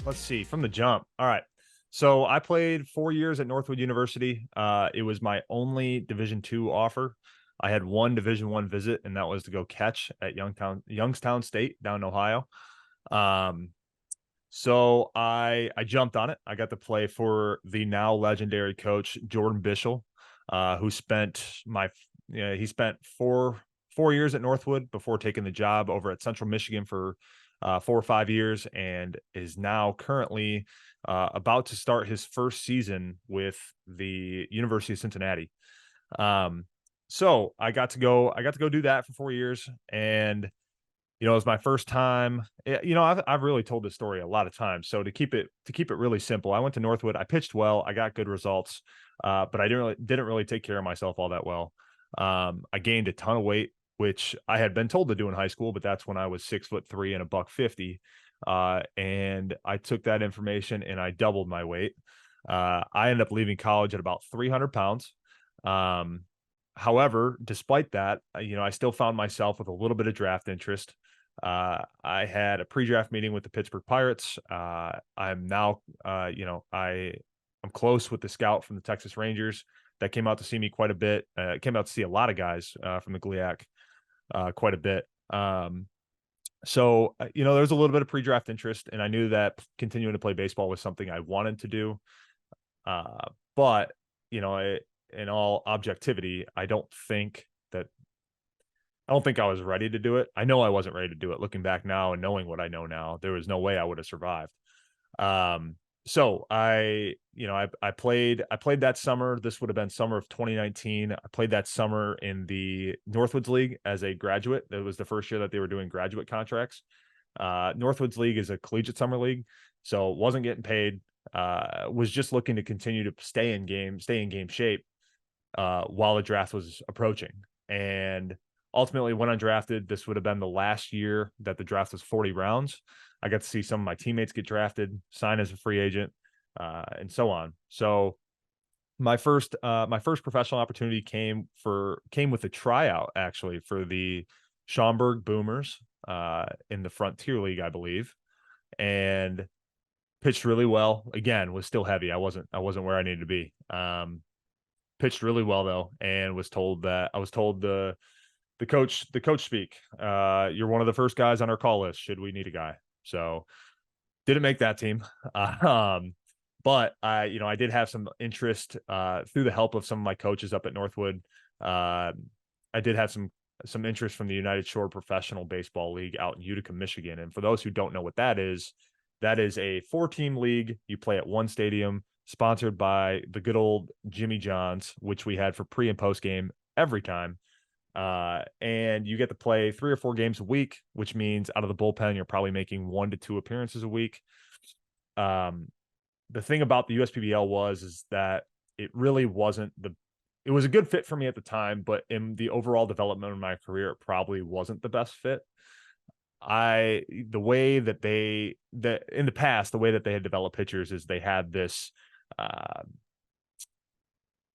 Let's see, from the jump. All right. So I played 4 years at Northwood University. It was my only Division II offer. I had one Division I visit, and that was to go catch at Youngstown State down in Ohio. Um, so I jumped on it. I got to play for the now legendary coach Jordan Bishel, who spent he spent four years at Northwood before taking the job over at Central Michigan for 4 or 5 years, and is now currently about to start his first season with the University of Cincinnati. Um, so I got to go do that for 4 years, and it was my first time. I've really told this story a lot of times. So to keep it really simple, I went to Northwood. I pitched well. I got good results, but I didn't really take care of myself all that well. I gained a ton of weight, which I had been told to do in high school, but that's when I was 6'3" and a buck 50. And I took that information and I doubled my weight. I ended up leaving college at about 300 pounds. Um, However, despite that, I still found myself with a little bit of draft interest. I had a pre-draft meeting with the Pittsburgh Pirates. I'm now, I'm close with the scout from the Texas Rangers that came out to see me quite a bit. Came out to see a lot of guys from the GLIAC quite a bit. There's a little bit of pre-draft interest, and I knew that continuing to play baseball was something I wanted to do. But in all objectivity, I don't think I was ready to do it. I know I wasn't ready to do it. Looking back now and knowing what I know now, there was no way I would have survived. So I played that summer. This would have been summer of 2019. I played that summer in the Northwoods League as a graduate. That was the first year that they were doing graduate contracts. Northwoods League is a collegiate summer league, so wasn't getting paid. Was just looking to continue to stay in game shape while the draft was approaching. And ultimately went undrafted. This would have been the last year that the draft was 40 rounds. I got to see some of my teammates get drafted, sign as a free agent, and so on. So my first professional opportunity came with a tryout actually for the Schaumburg Boomers in the Frontier League, I believe, and pitched really well. Again, was still heavy. I wasn't where I needed to be. Pitched really well though, and I was told the coach speak. You're one of the first guys on our call list. Should we need a guy? So didn't make that team. But I did have some interest through the help of some of my coaches up at Northwood. I did have some interest from the United Shore Professional Baseball League out in Utica, Michigan. And for those who don't know what that is a 4-team league. You play at one stadium, sponsored by the good old Jimmy John's, which we had for pre and post game every time. And you get to play 3 or 4 games a week, which means out of the bullpen, you're probably making 1 to 2 appearances a week. The thing about the USPBL is that it really wasn't it was a good fit for me at the time, but in the overall development of my career, it probably wasn't the best fit. The way that in the past, the way that they had developed pitchers is they had this, I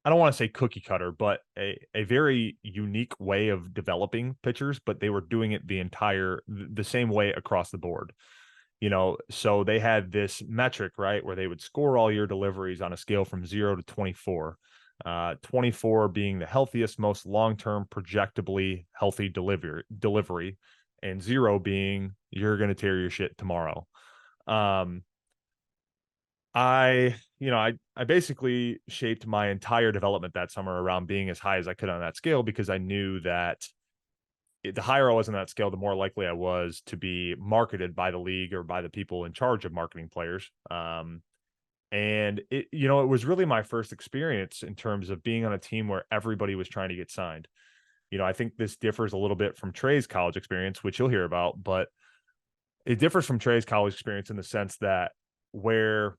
don't want to say cookie cutter, but a very unique way of developing pitchers, but they were doing it the same way across the board. So they had this metric, right, where they would score all your deliveries on a scale from 0 to 24. 24 being the healthiest, most long-term, projectably healthy delivery, and 0 being you're going to tear your shit tomorrow. I basically shaped my entire development that summer around being as high as I could on that scale, because I knew that the higher I was on that scale, the more likely I was to be marketed by the league or by the people in charge of marketing players. And it was really my first experience in terms of being on a team where everybody was trying to get signed. I think this differs a little bit from Trey's college experience, which you'll hear about, but it differs from Trey's college experience in the sense that where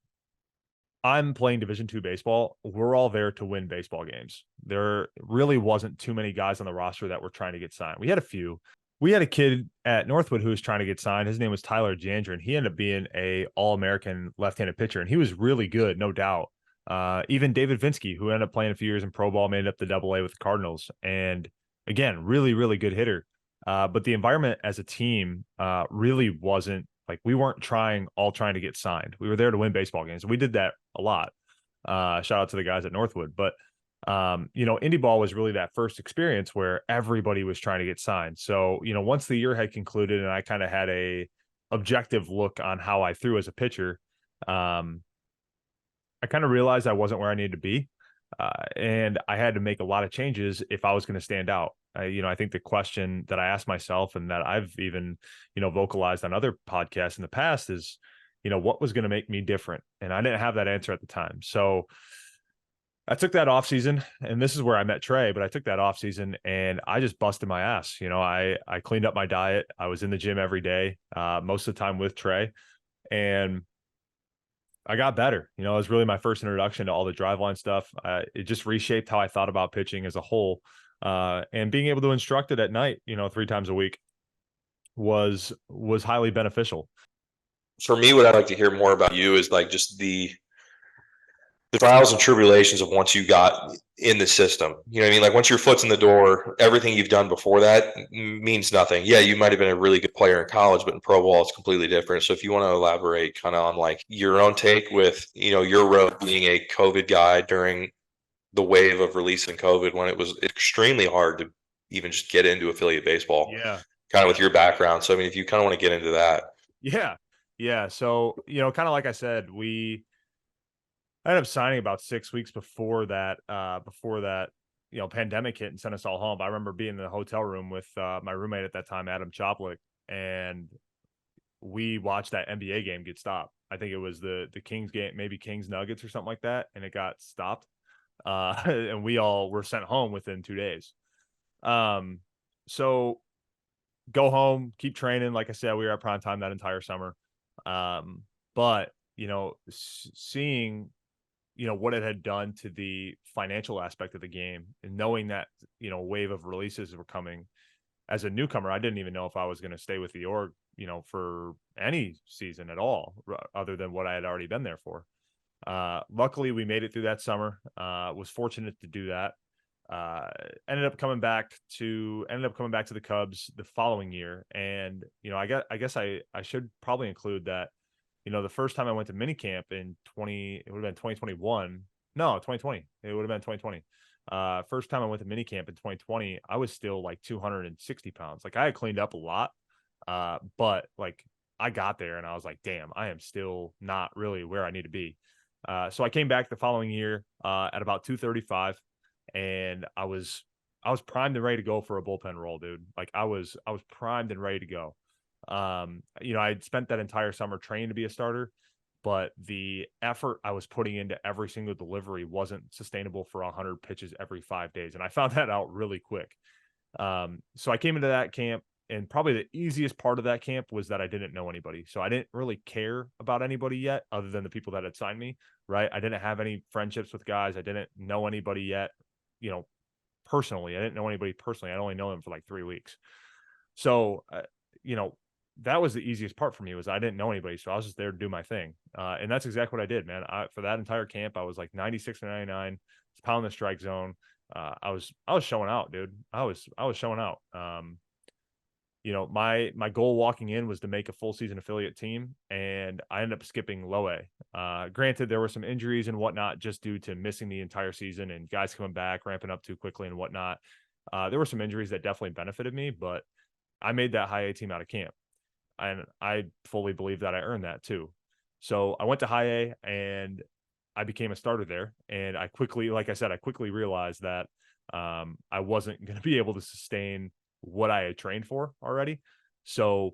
I'm playing Division II baseball, we're all there to win baseball games. There really wasn't too many guys on the roster that were trying to get signed. We had a few. We had a kid at Northwood who was trying to get signed. His name was Tyler Jandra, and he ended up being a All-American left-handed pitcher, and he was really good, no doubt. Even David Vinsky, who ended up playing a few years in pro ball, made it up to Double-A with the Cardinals, and again, really, really good hitter. But the environment as a team really wasn't Like we weren't trying to get signed. We were there to win baseball games. We did that a lot. Shout out to the guys at Northwood. But Indy ball was really that first experience where everybody was trying to get signed. So, once the year had concluded and I kind of had a objective look on how I threw as a pitcher, I kind of realized I wasn't where I needed to be. And I had to make a lot of changes if I was going to stand out. I think the question that I asked myself and that I've even, vocalized on other podcasts in the past is, what was going to make me different? And I didn't have that answer at the time. So I took that off season, and this is where I met Trey, but I took that off season and I just busted my ass. I cleaned up my diet. I was in the gym every day, most of the time with Trey, and I got better. It was really my first introduction to all the driveline stuff. It just reshaped how I thought about pitching as a whole. And being able to instruct it at night, 3 times a week was highly beneficial. For me, what I'd like to hear more about you is like just the trials and tribulations of once you got in the system. You know what I mean? Like once your foot's in the door, everything you've done before that means nothing. Yeah, you might have been a really good player in college, but in pro ball, it's completely different. So if you want to elaborate kind of on like your own take with, your road being a COVID guy during the wave of releasing COVID when it was extremely hard to even just get into affiliate baseball. Yeah. Kind of with your background. So, I mean, if you kind of want to get into that. Yeah. Yeah. So, kind of like I said, I ended up signing about 6 weeks before that, pandemic hit and sent us all home. I remember being in the hotel room with my roommate at that time, Adam Choplick, and we watched that NBA game get stopped. I think it was the Kings game, maybe Kings Nuggets or something like that, and it got stopped. And we all were sent home within 2 days. So go home, keep training. Like I said, we were at prime time that entire summer. But seeing what it had done to the financial aspect of the game and knowing that, a wave of releases were coming as a newcomer, I didn't even know if I was going to stay with the org, for any season at all, other than what I had already been there for. Luckily we made it through that summer, was fortunate to do that. Ended up coming back to the Cubs the following year. And, I guess I should probably include that, the first time I went to minicamp in it would have been 2021. No, 2020. It would have been 2020. First time I went to minicamp in 2020, I was still like 260 pounds. Like I had cleaned up a lot. But like I got there and I was like, damn, I am still not really where I need to be. So I came back the following year, at about 235, and I was primed and ready to go for a bullpen role, dude. Like I was primed and ready to go. I'd spent that entire summer training to be a starter, but the effort I was putting into every single delivery wasn't sustainable for 100 pitches every 5 days. And I found that out really quick. So I came into that camp, and probably the easiest part of that camp was that I didn't know anybody. So I didn't really care about anybody yet other than the people that had signed me, right? I didn't have any friendships with guys. I didn't know anybody yet, personally. I didn't know anybody personally. I'd only known them for like 3 weeks. So, that was the easiest part for me was I didn't know anybody. So I was just there to do my thing. And that's exactly what I did, man. For that entire camp, I was like 96 or 99, pounding the strike zone. I was showing out, dude. I was showing out. My goal walking in was to make a full season affiliate team, and I ended up skipping low A. Granted, there were some injuries and whatnot just due to missing the entire season and guys coming back, ramping up too quickly and whatnot. There were some injuries that definitely benefited me, but I made that high A team out of camp, and I fully believe that I earned that too. So I went to high A and I became a starter there. And I quickly, like I said, realized that I wasn't going to be able to sustain what I had trained for already. So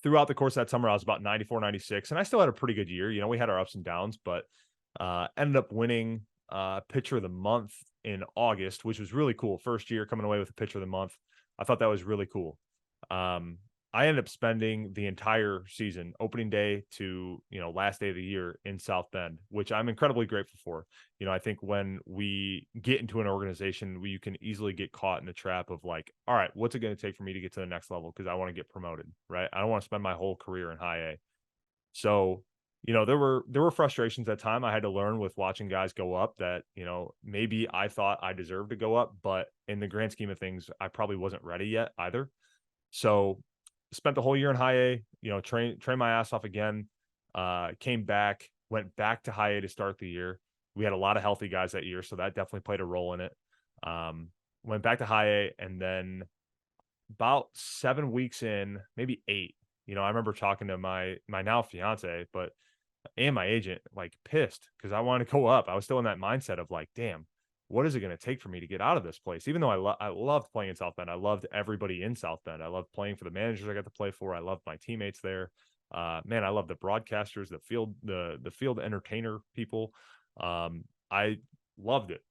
throughout the course of that summer, I was about 94, 96, and I still had a pretty good year. We had our ups and downs, but ended up winning pitcher of the month in August, which was really cool. First year coming away with a pitcher of the month. I thought that was really cool. I ended up spending the entire season, opening day to, last day of the year in South Bend, which I'm incredibly grateful for. I think when we get into an organization, you can easily get caught in the trap of like, all right, what's it going to take for me to get to the next level? Because I want to get promoted, right? I don't want to spend my whole career in high A. So, there were frustrations at time. I had to learn with watching guys go up that, maybe I thought I deserved to go up, but in the grand scheme of things, I probably wasn't ready yet either. So spent the whole year in high A, train my ass off again. Came back, went back to high A to start the year. We had a lot of healthy guys that year, so that definitely played a role in it. Went back to high A, and then about 7 weeks in, maybe 8, I remember talking to my now fiance, and my agent, like, pissed because I wanted to go up. I was still in that mindset of like, damn, what is it going to take for me to get out of this place? Even though I loved playing in South Bend, I loved everybody in South Bend. I loved playing for the managers I got to play for. I loved my teammates there. Man, I love the broadcasters, the field entertainer people. I loved it,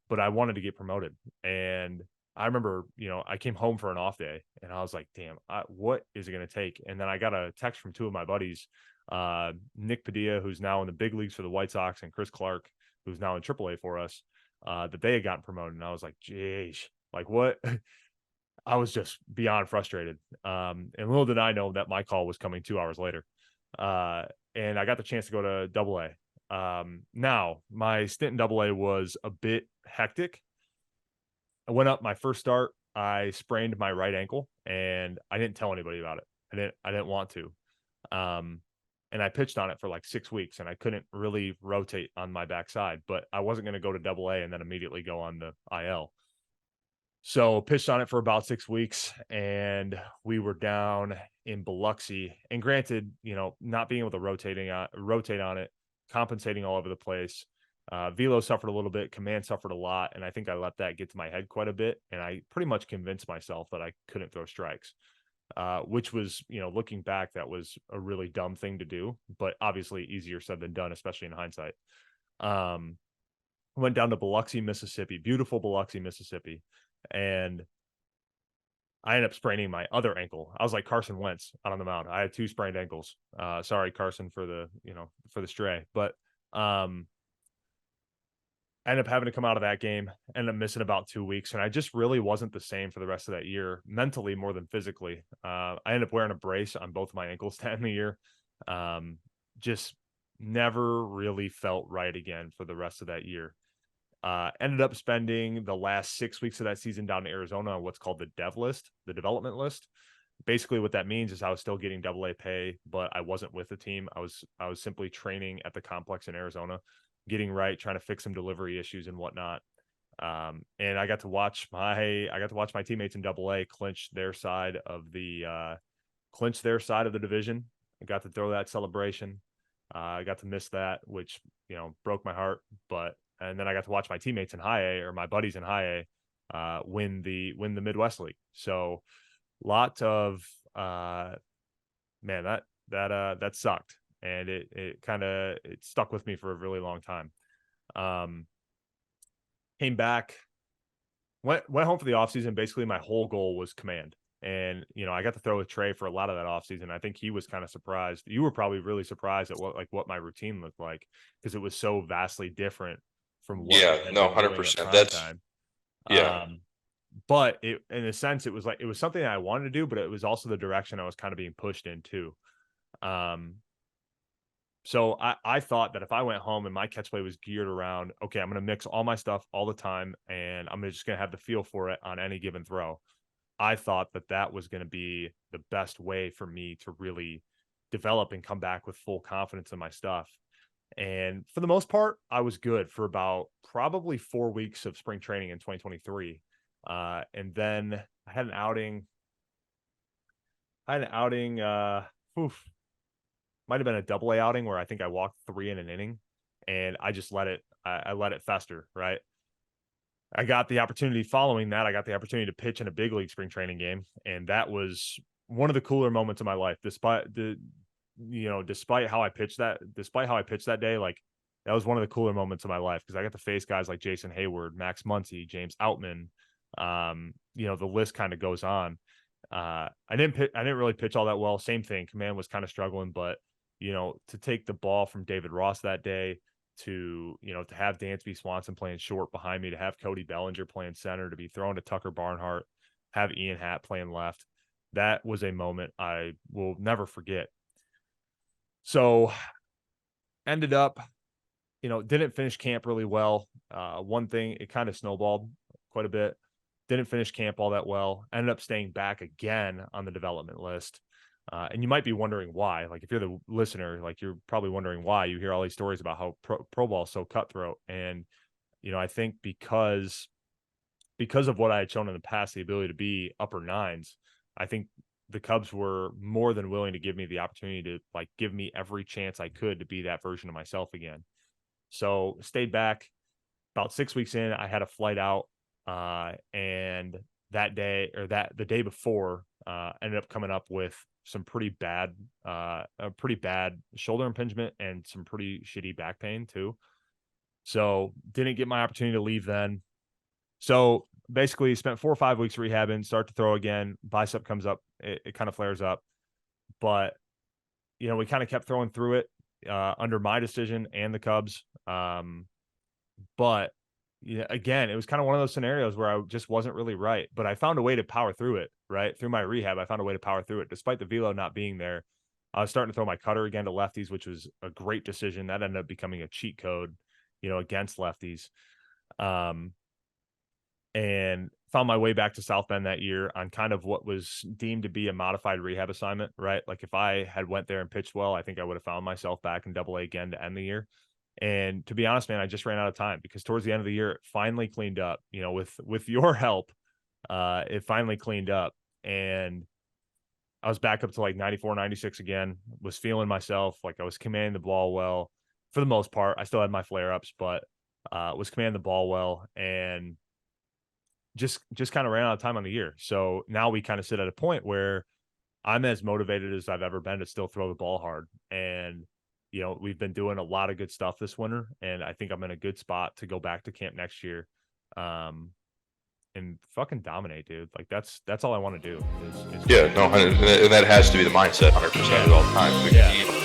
but I wanted to get promoted. And I remember, I came home for an off day and I was like, damn, what is it going to take? And then I got a text from two of my buddies, Nick Padilla, who's now in the big leagues for the White Sox, and Chris Clark, who's now in AAA for us, that they had gotten promoted. And I was like, geez, like what? I was just beyond frustrated. And little did I know that my call was coming 2 hours later. And I got the chance to go to AA. Now, my stint in AA was a bit hectic. I went up my first start. I sprained my right ankle, and I didn't tell anybody about it. I didn't want to. And I pitched on it for like 6 weeks, and I couldn't really rotate on my backside, but I wasn't going to go to AA and then immediately go on the IL. So pitched on it for about 6 weeks, and we were down in Biloxi. And granted, not being able to rotate on it, compensating all over the place. Velo suffered a little bit, command suffered a lot, and I think I let that get to my head quite a bit. And I pretty much convinced myself that I couldn't throw strikes, which was, looking back, that was a really dumb thing to do, but obviously easier said than done, especially in hindsight. Went down to Biloxi, Mississippi, beautiful Biloxi, Mississippi. And I ended up spraining my other ankle. I was like Carson Wentz out on the mound. I had 2 sprained ankles. Sorry, Carson, for the stray, but I ended up having to come out of that game, ended up missing about 2 weeks, and I just really wasn't the same for the rest of that year, mentally more than physically. I ended up wearing a brace on both my ankles to end the year. Just never really felt right again for the rest of that year. Ended up spending the last 6 weeks of that season down in Arizona on what's called the dev list, the development list. Basically what that means is I was still getting AA pay, but I wasn't with the team. I was simply training at the complex in Arizona, getting right, trying to fix some delivery issues and whatnot. And I got to watch my teammates in AA clinch their side of the division. I got to throw that celebration. I got to miss that, which, broke my heart. And then I got to watch my teammates in high A, or my buddies in high A, win the Midwest League. So lot of man, that sucked. And it stuck with me for a really long time. Came back, went home for the offseason. Basically, my whole goal was command. And, I got to throw with Trey for a lot of that offseason. I think he was kind of surprised. You were probably really surprised at what my routine looked like, because it was so vastly different from what we Yeah, had no, been doing at 100%. prime That's time. yeah. But in a sense, it was something that I wanted to do, but it was also the direction I was kind of being pushed into. So I thought that if I went home and my catch play was geared around, okay, I'm going to mix all my stuff all the time, and I'm just going to have the feel for it on any given throw. I thought that was going to be the best way for me to really develop and come back with full confidence in my stuff. And for the most part, I was good for about probably 4 weeks of spring training in 2023. And then I had an outing. Might have been a AA outing where I think I walked 3 in an inning, and I just let it fester, right? I got the opportunity following that. I got the opportunity to pitch in a big league spring training game, and that was one of the cooler moments of my life. Despite how I pitched that day, like, that was one of the cooler moments of my life, because I got to face guys like Jason Hayward, Max Muncy, James Outman. The list kind of goes on. I didn't really pitch all that well. Same thing. Command was kind of struggling, but to take the ball from David Ross that day, to have Dansby Swanson playing short behind me, to have Cody Bellinger playing center, to be thrown to Tucker Barnhart, have Ian Hatt playing left. That was a moment I will never forget. So ended up, didn't finish camp really well. One thing, it kind of snowballed quite a bit. Didn't finish camp all that well. Ended up staying back again on the development list. And you might be wondering why. Like if you're the listener, like you're probably wondering why. You hear all these stories about how pro ball is so cutthroat, and I think because of what I had shown in the past, the ability to be upper nines, I think the Cubs were more than willing to give me the opportunity to like give me every chance I could to be that version of myself again. So stayed back. About 6 weeks in, I had a flight out, and that day or that the day before, ended up coming up with some a pretty bad shoulder impingement and some pretty shitty back pain too. So didn't get my opportunity to leave then. So basically, spent 4 or 5 weeks rehabbing, start to throw again. Bicep comes up, it kind of flares up, but we kind of kept throwing through it under my decision and the Cubs. But yeah, again, it was kind of one of those scenarios where I just wasn't really right, but I found a way to power through it, right? Through my rehab, I found a way to power through it. Despite the velo not being there, I was starting to throw my cutter again to lefties, which was a great decision. That ended up becoming a cheat code, against lefties. And found my way back to South Bend that year on kind of what was deemed to be a modified rehab assignment, right? Like if I had went there and pitched well, I think I would have found myself back in Double A again to end the year. And to be honest, man, I just ran out of time because towards the end of the year, it finally cleaned up. With your help, it finally cleaned up, and I was back up to like 94, 96 again. Was feeling myself, like I was commanding the ball well for the most part. I still had my flare ups, but was commanding the ball well, and just kind of ran out of time on the year. So now we kind of sit at a point where I'm as motivated as I've ever been to still throw the ball hard. And, we've been doing a lot of good stuff this winter, and I think I'm in a good spot to go back to camp next year. And fucking dominate, dude. Like that's all I want to do is Yeah, no, and that has to be the mindset 100% at all times. Yeah.